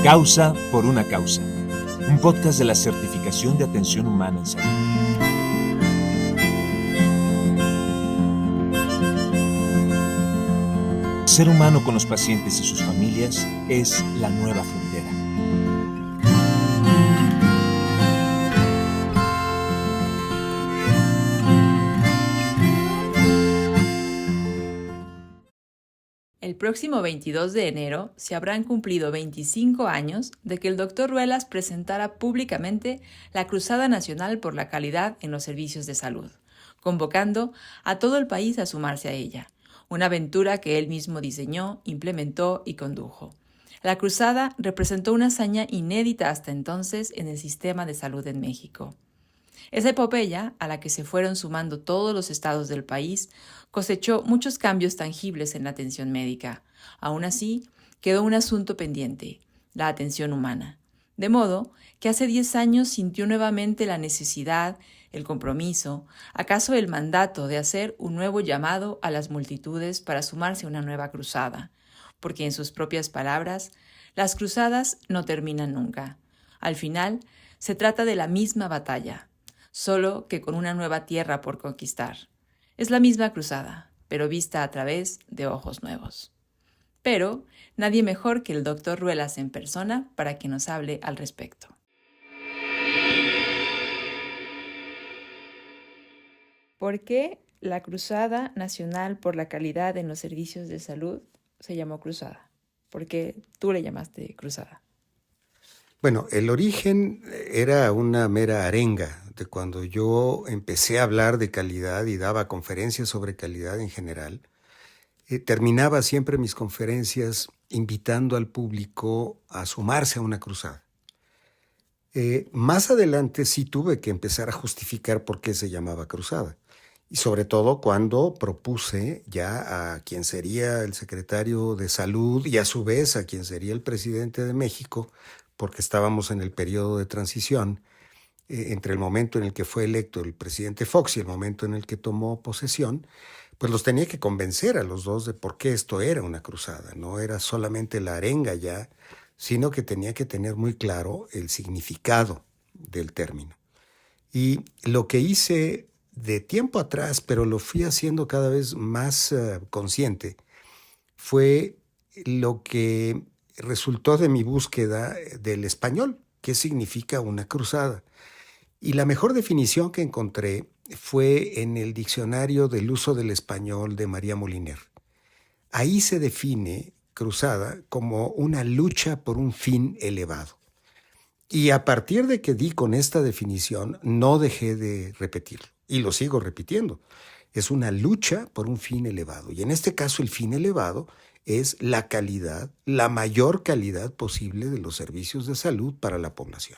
Causa por una causa. Un podcast de la Certificación de Atención Humana en Salud. Ser humano con los pacientes y sus familias es la nueva frontera. El próximo 22 de enero se habrán cumplido 25 años de que el Dr. Ruelas presentara públicamente la Cruzada Nacional por la Calidad en los Servicios de Salud, convocando a todo el país a sumarse a ella, una aventura que él mismo diseñó, implementó y condujo. La Cruzada representó una hazaña inédita hasta entonces en el sistema de salud en México. Esa epopeya, a la que se fueron sumando todos los estados del país, cosechó muchos cambios tangibles en la atención médica. Aún así, quedó un asunto pendiente, la atención humana. De modo que hace 10 años sintió nuevamente la necesidad, el compromiso, acaso el mandato de hacer un nuevo llamado a las multitudes para sumarse a una nueva cruzada, porque en sus propias palabras, las cruzadas no terminan nunca. Al final, se trata de la misma batalla, solo que con una nueva tierra por conquistar. Es la misma cruzada, pero vista a través de ojos nuevos. Pero nadie mejor que el Dr. Ruelas en persona para que nos hable al respecto. ¿Por qué la Cruzada Nacional por la Calidad en los Servicios de Salud se llamó Cruzada? ¿Por qué tú le llamaste Cruzada? Bueno, el origen era una mera arenga de cuando yo empecé a hablar de calidad y daba conferencias sobre calidad en general. Terminaba siempre mis conferencias invitando al público a sumarse a una cruzada. Más adelante sí tuve que empezar a justificar por qué se llamaba cruzada. Y sobre todo cuando propuse ya a quien sería el secretario de Salud y a su vez a quien sería el presidente de México, porque estábamos en el periodo de transición, entre el momento en el que fue electo el presidente Fox y el momento en el que tomó posesión, pues los tenía que convencer a los dos de por qué esto era una cruzada. No era solamente la arenga ya, sino que tenía que tener muy claro el significado del término. Y lo que hice de tiempo atrás, pero lo fui haciendo cada vez más consciente, fue lo que resultó de mi búsqueda del español, qué significa una cruzada. Y la mejor definición que encontré fue en el diccionario del uso del español de María Moliner. Ahí se define cruzada como una lucha por un fin elevado. Y a partir de que di con esta definición, no dejé de repetirlo. Y lo sigo repitiendo. Es una lucha por un fin elevado. Y en este caso, el fin elevado es la calidad, la mayor calidad posible de los servicios de salud para la población.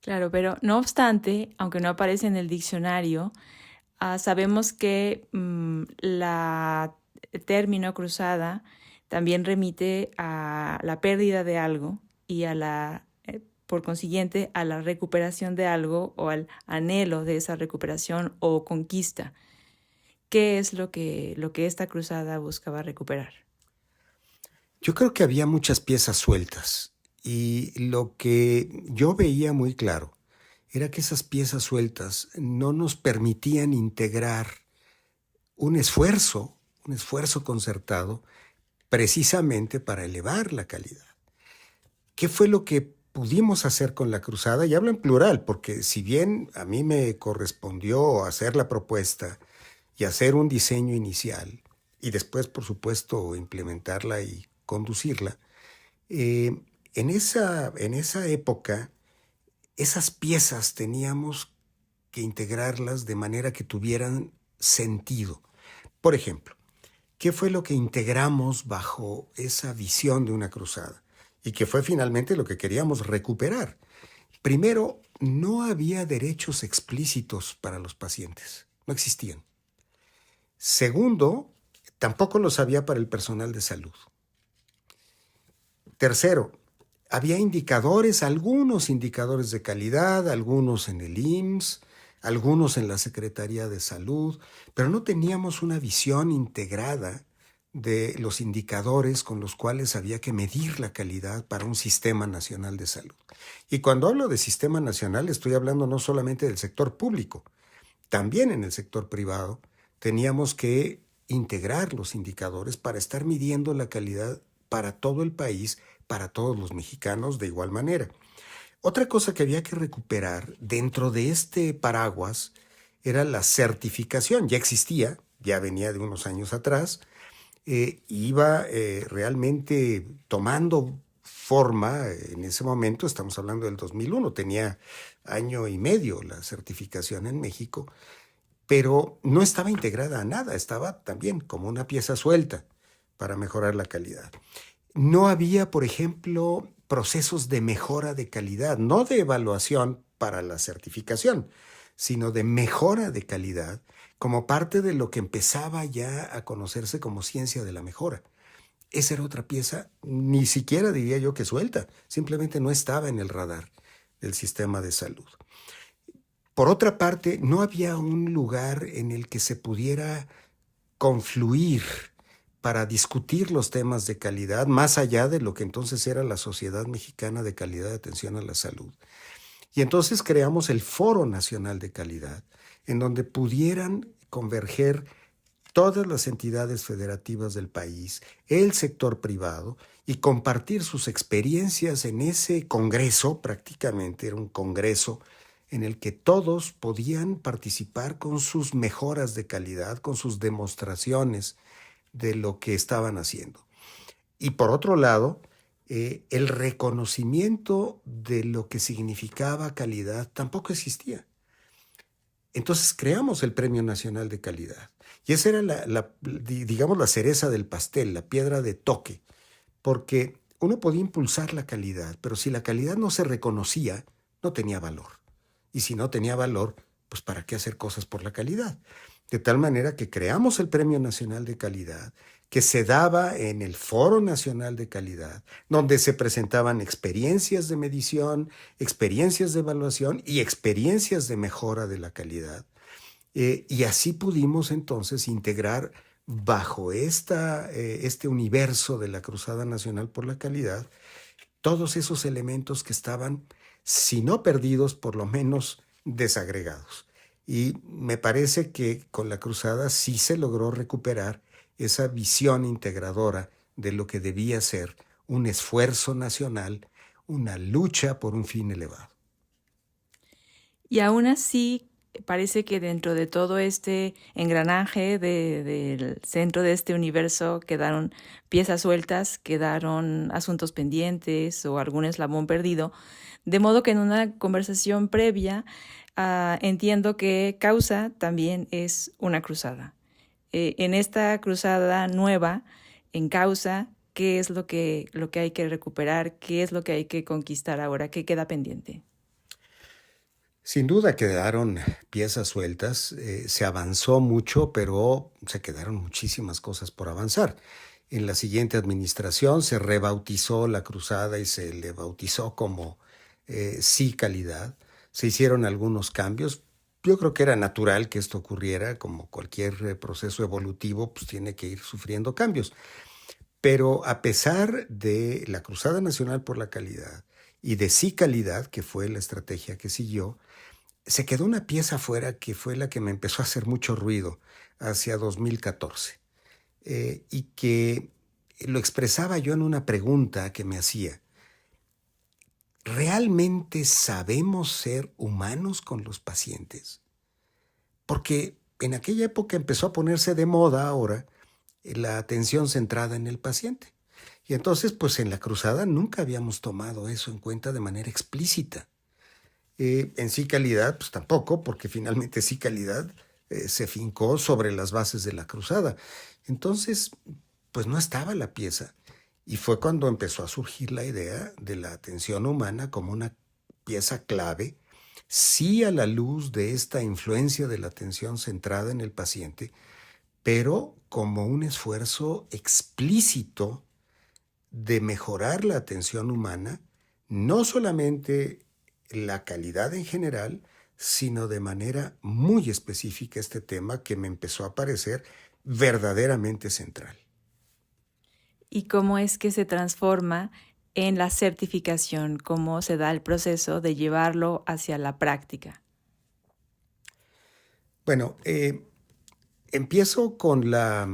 Claro, pero no obstante, aunque no aparece en el diccionario, sabemos que el término cruzada también remite a la pérdida de algo y por consiguiente, a la recuperación de algo o al anhelo de esa recuperación o conquista. ¿Qué es lo que esta cruzada buscaba recuperar? Yo creo que había muchas piezas sueltas y lo que yo veía muy claro era que esas piezas sueltas no nos permitían integrar un esfuerzo concertado precisamente para elevar la calidad. ¿Qué fue lo que pudimos hacer con la cruzada? Y hablo en plural, porque si bien a mí me correspondió hacer la propuesta y hacer un diseño inicial, y después, por supuesto, implementarla y conducirla, en esa época, esas piezas teníamos que integrarlas de manera que tuvieran sentido. Por ejemplo, ¿qué fue lo que integramos bajo esa visión de una cruzada? Y que fue finalmente lo que queríamos recuperar. Primero, no había derechos explícitos para los pacientes. No existían. Segundo, tampoco los había para el personal de salud. Tercero, había indicadores, algunos indicadores de calidad, algunos en el IMSS, algunos en la Secretaría de Salud, pero no teníamos una visión integrada de los indicadores con los cuales había que medir la calidad para un sistema nacional de salud. Y cuando hablo de sistema nacional, estoy hablando no solamente del sector público, también en el sector privado teníamos que integrar los indicadores para estar midiendo la calidad para todo el país, para todos los mexicanos de igual manera. Otra cosa que había que recuperar dentro de este paraguas era la certificación. Ya existía, ya venía de unos años atrás, iba realmente tomando forma en ese momento. Estamos hablando del 2001, tenía año y medio la certificación en México, pero no estaba integrada a nada, estaba también como una pieza suelta para mejorar la calidad. No había, por ejemplo, procesos de mejora de calidad, no de evaluación para la certificación, sino de mejora de calidad como parte de lo que empezaba ya a conocerse como ciencia de la mejora. Esa era otra pieza, ni siquiera diría yo que suelta, simplemente no estaba en el radar del sistema de salud. Por otra parte, no había un lugar en el que se pudiera confluir para discutir los temas de calidad, más allá de lo que entonces era la Sociedad Mexicana de Calidad de Atención a la Salud. Y entonces creamos el Foro Nacional de Calidad, en donde pudieran converger todas las entidades federativas del país, el sector privado, y compartir sus experiencias en ese congreso. Prácticamente era un congreso en el que todos podían participar con sus mejoras de calidad, con sus demostraciones de lo que estaban haciendo. Y por otro lado, el reconocimiento de lo que significaba calidad tampoco existía. Entonces creamos el Premio Nacional de Calidad. Y esa era digamos, la cereza del pastel, la piedra de toque, porque uno podía impulsar la calidad, pero si la calidad no se reconocía, no tenía valor. Y si no tenía valor, pues ¿para qué hacer cosas por la calidad? De tal manera que creamos el Premio Nacional de Calidad, que se daba en el Foro Nacional de Calidad, donde se presentaban experiencias de medición, experiencias de evaluación y experiencias de mejora de la calidad. Y así pudimos entonces integrar bajo este universo de la Cruzada Nacional por la Calidad todos esos elementos que estaban, si no perdidos, por lo menos desagregados. Y me parece que con la Cruzada sí se logró recuperar esa visión integradora de lo que debía ser un esfuerzo nacional, una lucha por un fin elevado. Y aún así, parece que dentro de todo este engranaje del centro de este universo quedaron piezas sueltas, quedaron asuntos pendientes o algún eslabón perdido, de modo que en una conversación previa entiendo que Causa también es una cruzada. En esta cruzada nueva, en Causa, ¿qué es lo que hay que recuperar? ¿Qué es lo que hay que conquistar ahora? ¿Qué queda pendiente? Sin duda quedaron piezas sueltas, se avanzó mucho, pero se quedaron muchísimas cosas por avanzar. En la siguiente administración se rebautizó la cruzada y se le bautizó como Sí Calidad. Se hicieron algunos cambios. Yo creo que era natural que esto ocurriera, como cualquier proceso evolutivo, pues tiene que ir sufriendo cambios. Pero a pesar de la Cruzada Nacional por la Calidad y de Sí Calidad, que fue la estrategia que siguió, se quedó una pieza fuera que fue la que me empezó a hacer mucho ruido hacia 2014 y que lo expresaba yo en una pregunta que me hacía. ¿Realmente sabemos ser humanos con los pacientes? Porque en aquella época empezó a ponerse de moda ahora la atención centrada en el paciente. Y entonces, pues en la Cruzada nunca habíamos tomado eso en cuenta de manera explícita. En Sí Calidad, pues tampoco, porque finalmente Sí Calidad se fincó sobre las bases de la Cruzada. Entonces, pues no estaba la pieza. Y fue cuando empezó a surgir la idea de la atención humana como una pieza clave, sí a la luz de esta influencia de la atención centrada en el paciente, pero como un esfuerzo explícito de mejorar la atención humana, no solamente la calidad en general, sino de manera muy específica este tema que me empezó a parecer verdaderamente central. y cómo es que se transforma en la certificación, cómo se da el proceso de llevarlo hacia la práctica. Bueno, empiezo con la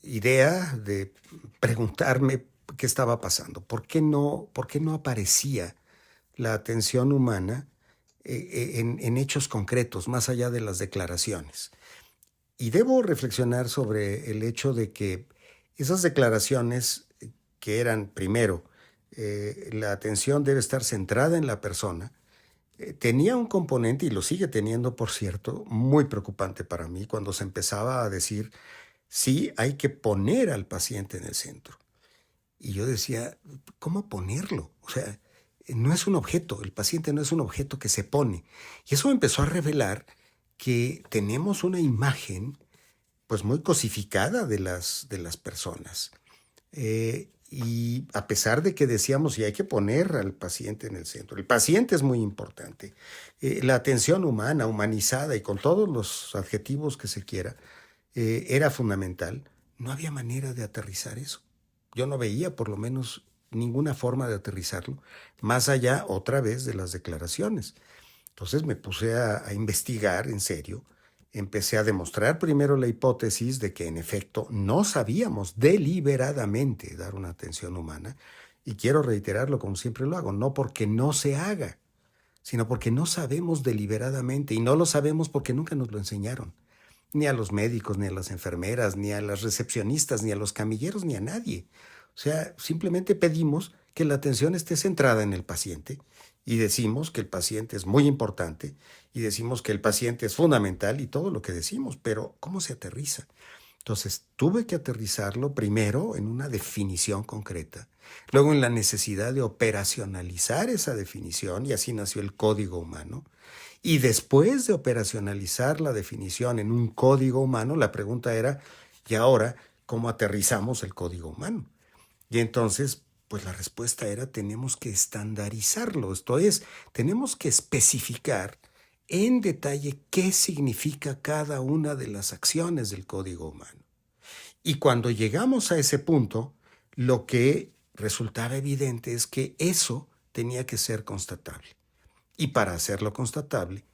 idea de preguntarme qué estaba pasando, por qué no aparecía la atención humana en hechos concretos, más allá de las declaraciones. Y debo reflexionar sobre el hecho de que esas declaraciones que eran, primero, la atención debe estar centrada en la persona, tenía un componente, y lo sigue teniendo, por cierto, muy preocupante para mí, cuando se empezaba a decir, sí, hay que poner al paciente en el centro. Y yo decía, ¿cómo ponerlo? O sea, no es un objeto, el paciente no es un objeto que se pone. Y eso empezó a revelar que tenemos una imagen pues muy cosificada de las personas. Y a pesar de que decíamos, sí, hay que poner al paciente en el centro, el paciente es muy importante. La atención humana, humanizada y con todos los adjetivos que se quiera, era fundamental. No había manera de aterrizar eso. Yo no veía, por lo menos, ninguna forma de aterrizarlo, más allá, otra vez, de las declaraciones. Entonces me puse a investigar en serio. Empecé a demostrar primero la hipótesis de que en efecto no sabíamos deliberadamente dar una atención humana, y quiero reiterarlo como siempre lo hago, no porque no se haga, sino porque no sabemos deliberadamente, y no lo sabemos porque nunca nos lo enseñaron, ni a los médicos, ni a las enfermeras, ni a las recepcionistas, ni a los camilleros, ni a nadie. O sea, simplemente pedimos que la atención esté centrada en el paciente, y decimos que el paciente es muy importante, y decimos que el paciente es fundamental, y todo lo que decimos, pero ¿cómo se aterriza? Entonces, tuve que aterrizarlo primero en una definición concreta, luego en la necesidad de operacionalizar esa definición, y así nació el código humano. Y después de operacionalizar la definición en un código humano, la pregunta era, ¿y ahora cómo aterrizamos el código humano? Y entonces, pues la respuesta era, tenemos que estandarizarlo, esto es, tenemos que especificar en detalle qué significa cada una de las acciones del código humano. Y cuando llegamos a ese punto, lo que resultaba evidente es que eso tenía que ser constatable. Y para hacerlo constatable,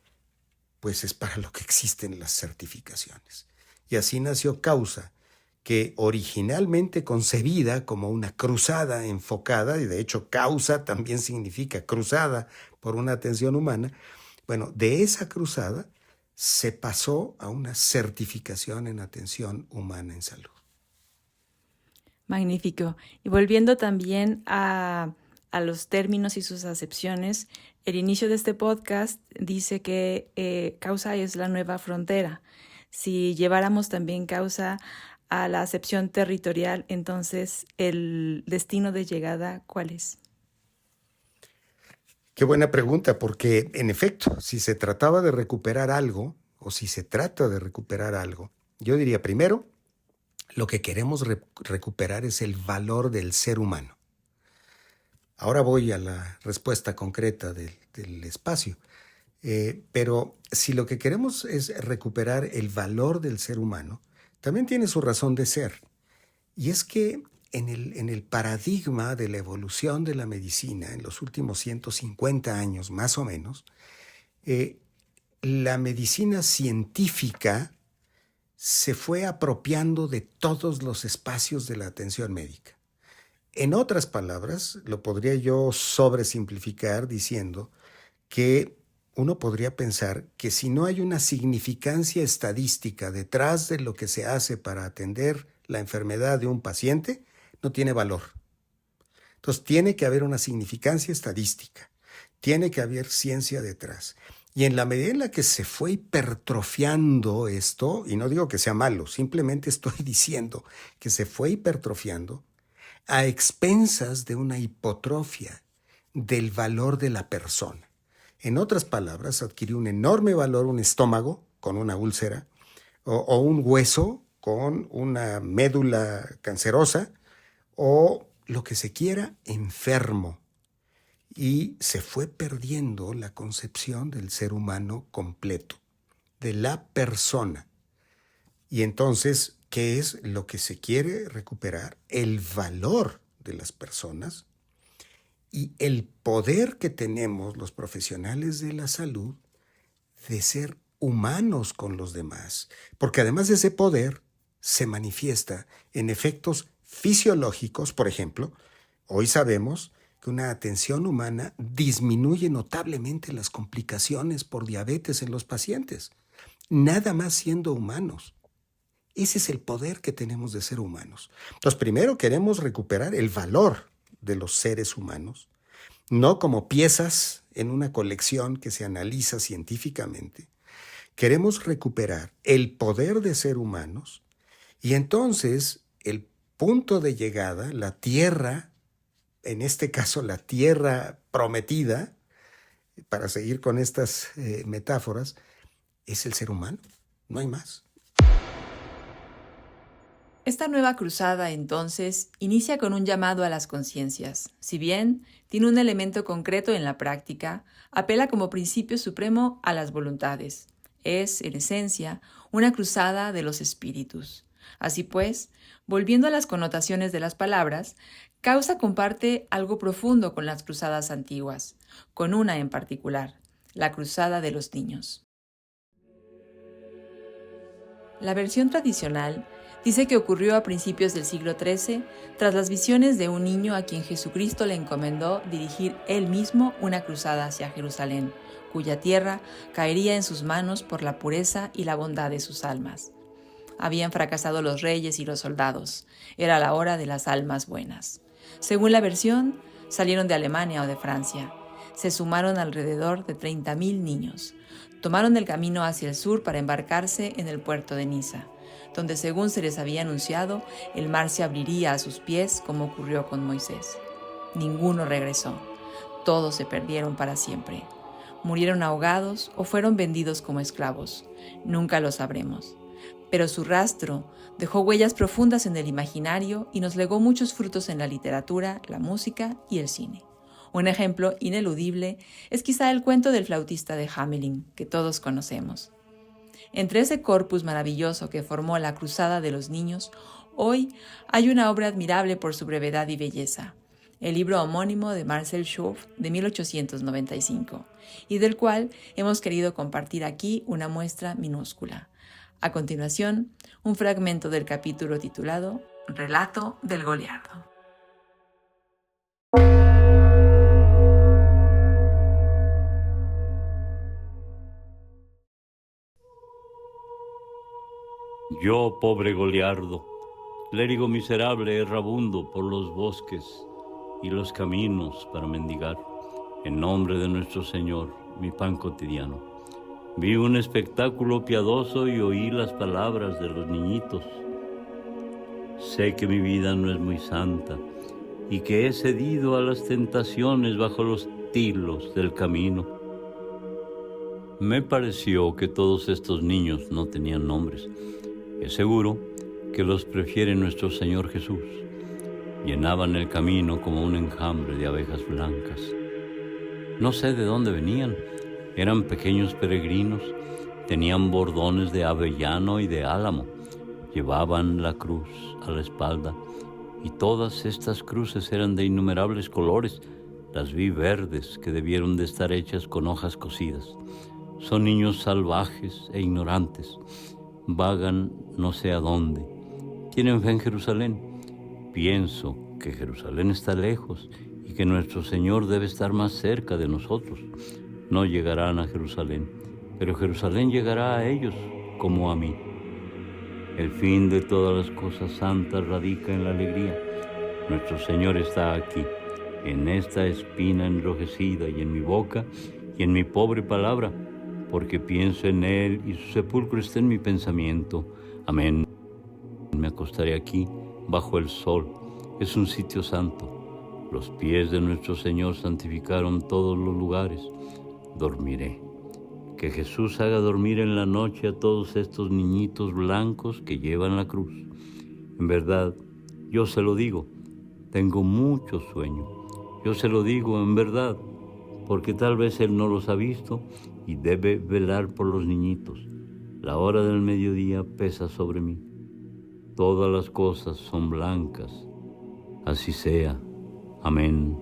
pues es para lo que existen las certificaciones. Y así nació Causa, que originalmente concebida como una cruzada enfocada, y de hecho causa también significa cruzada por una atención humana, bueno, de esa cruzada se pasó a una certificación en atención humana en salud. Magnífico. Y volviendo también a los términos y sus acepciones, el inicio de este podcast dice que causa es la nueva frontera. Si lleváramos también causa a la acepción territorial, entonces el destino de llegada, ¿cuál es? Qué buena pregunta, porque en efecto, si se trataba de recuperar algo, o si se trata de recuperar algo, yo diría primero, lo que queremos recuperar es el valor del ser humano. Ahora voy a la respuesta concreta del espacio. Pero si lo que queremos es recuperar el valor del ser humano, también tiene su razón de ser. Y es que en el paradigma de la evolución de la medicina, en los últimos 150 años más o menos, la medicina científica se fue apropiando de todos los espacios de la atención médica. En otras palabras, lo podría yo sobresimplificar diciendo que uno podría pensar que si no hay una significancia estadística detrás de lo que se hace para atender la enfermedad de un paciente, no tiene valor. Entonces tiene que haber una significancia estadística, tiene que haber ciencia detrás. Y en la medida en la que se fue hipertrofiando esto, y no digo que sea malo, simplemente estoy diciendo que se fue hipertrofiando a expensas de una hipotrofia del valor de la persona. En otras palabras, adquirió un enorme valor un estómago con una úlcera o un hueso con una médula cancerosa o lo que se quiera enfermo. Y se fue perdiendo la concepción del ser humano completo, de la persona. Y entonces ¿Qué es lo que se quiere recuperar? El valor de las personas y el poder que tenemos los profesionales de la salud de ser humanos con los demás, porque además de ese poder se manifiesta en efectos fisiológicos. Por ejemplo, hoy sabemos que una atención humana disminuye notablemente las complicaciones por diabetes en los pacientes, nada más siendo humanos. Ese es el poder que tenemos de ser humanos. Entonces, primero queremos recuperar el valor de los seres humanos, no como piezas en una colección que se analiza científicamente. Queremos recuperar el poder de ser humanos y entonces el punto de llegada, la tierra, en este caso la tierra prometida, para seguir con estas metáforas, es el ser humano, no hay más. Esta nueva cruzada, entonces, inicia con un llamado a las conciencias. Si bien tiene un elemento concreto en la práctica, apela como principio supremo a las voluntades. Es, en esencia, una cruzada de los espíritus. Así pues, volviendo a las connotaciones de las palabras, Causa comparte algo profundo con las cruzadas antiguas, con una en particular, la Cruzada de los Niños. La versión tradicional dice que ocurrió a principios del siglo XIII tras las visiones de un niño a quien Jesucristo le encomendó dirigir él mismo una cruzada hacia Jerusalén, cuya tierra caería en sus manos por la pureza y la bondad de sus almas. Habían fracasado los reyes y los soldados. Era la hora de las almas buenas. Según la versión, salieron de Alemania o de Francia. Se sumaron alrededor de 30.000 niños. Tomaron el camino hacia el sur para embarcarse en el puerto de Niza, donde, según se les había anunciado, el mar se abriría a sus pies como ocurrió con Moisés. Ninguno regresó. Todos se perdieron para siempre. Murieron ahogados o fueron vendidos como esclavos. Nunca lo sabremos. Pero su rastro dejó huellas profundas en el imaginario y nos legó muchos frutos en la literatura, la música y el cine. Un ejemplo ineludible es quizá el cuento del flautista de Hamelin, que todos conocemos. Entre ese corpus maravilloso que formó la Cruzada de los Niños, hoy hay una obra admirable por su brevedad y belleza, el libro homónimo de Marcel Schoof de 1895, y del cual hemos querido compartir aquí una muestra minúscula. A continuación, un fragmento del capítulo titulado Relato del Goliardo. Yo, pobre Goliardo, clérigo miserable, errabundo por los bosques y los caminos para mendigar, en nombre de nuestro Señor, mi pan cotidiano. Vi un espectáculo piadoso y oí las palabras de los niñitos. Sé que mi vida no es muy santa y que he cedido a las tentaciones bajo los tilos del camino. Me pareció que todos estos niños no tenían nombres. Es seguro que los prefiere nuestro Señor Jesús. Llenaban el camino como un enjambre de abejas blancas. No sé de dónde venían. Eran pequeños peregrinos, tenían bordones de avellano y de álamo. Llevaban la cruz a la espalda y todas estas cruces eran de innumerables colores. Las vi verdes, que debieron de estar hechas con hojas cocidas. Son niños salvajes e ignorantes. Vagan no sé a dónde. Tienen fe en Jerusalén. Pienso que Jerusalén está lejos y que nuestro Señor debe estar más cerca de nosotros. No llegarán a Jerusalén, pero Jerusalén llegará a ellos como a mí. El fin de todas las cosas santas radica en la alegría. Nuestro Señor está aquí, en esta espina enrojecida y en mi boca y en mi pobre palabra, porque pienso en Él y su sepulcro está en mi pensamiento. Amén. Me acostaré aquí, bajo el sol. Es un sitio santo. Los pies de nuestro Señor santificaron todos los lugares. Dormiré. Que Jesús haga dormir en la noche a todos estos niñitos blancos que llevan la cruz. En verdad, yo se lo digo, tengo mucho sueño. Yo se lo digo en verdad, porque tal vez Él no los ha visto y debe velar por los niñitos. La hora del mediodía pesa sobre mí. todas las cosas son blancas. Así sea. Amén.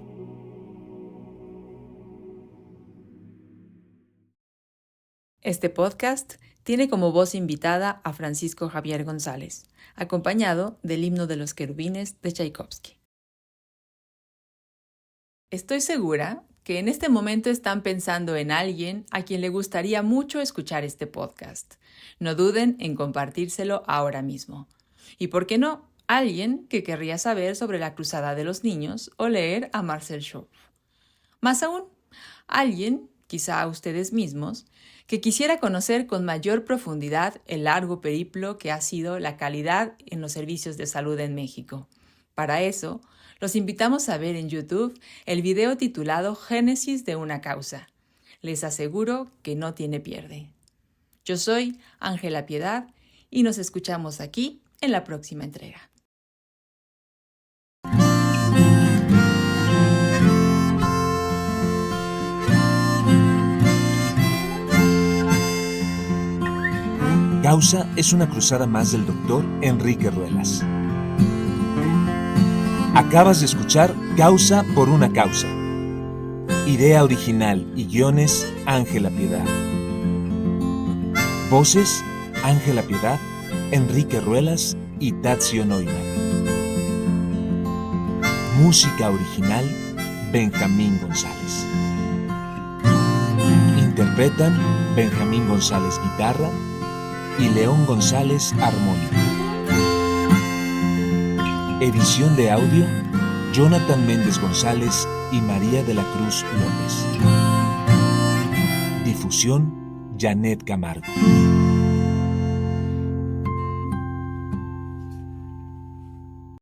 Este podcast tiene como voz invitada a Francisco Javier González, acompañado del himno de los querubines de Tchaikovsky. Estoy segura que en este momento están pensando en alguien a quien le gustaría mucho escuchar este podcast. No duden en compartírselo ahora mismo. Y por qué no, alguien que querría saber sobre la Cruzada de los Niños o leer a Marcel Schorf. Más aún, alguien, quizá ustedes mismos, que quisiera conocer con mayor profundidad el largo periplo que ha sido la calidad en los servicios de salud en México. Para eso, los invitamos a ver en YouTube el video titulado Génesis de una causa. Les aseguro que no tiene pierde. Yo soy Ángela Piedad y nos escuchamos aquí en la próxima entrega. Causa es una cruzada más del Dr. Enrique Ruelas. Acabas de escuchar Causa por una causa. Idea original y guiones, Ángela Piedad. Voces, Ángela Piedad, Enrique Ruelas y Tadzio Neumann. Música original, Benjamín González. Interpretan Benjamín González guitarra y León González armónica. Edición de audio, Jonathan Méndez González y María de la Cruz López. Difusión, Janet Camargo.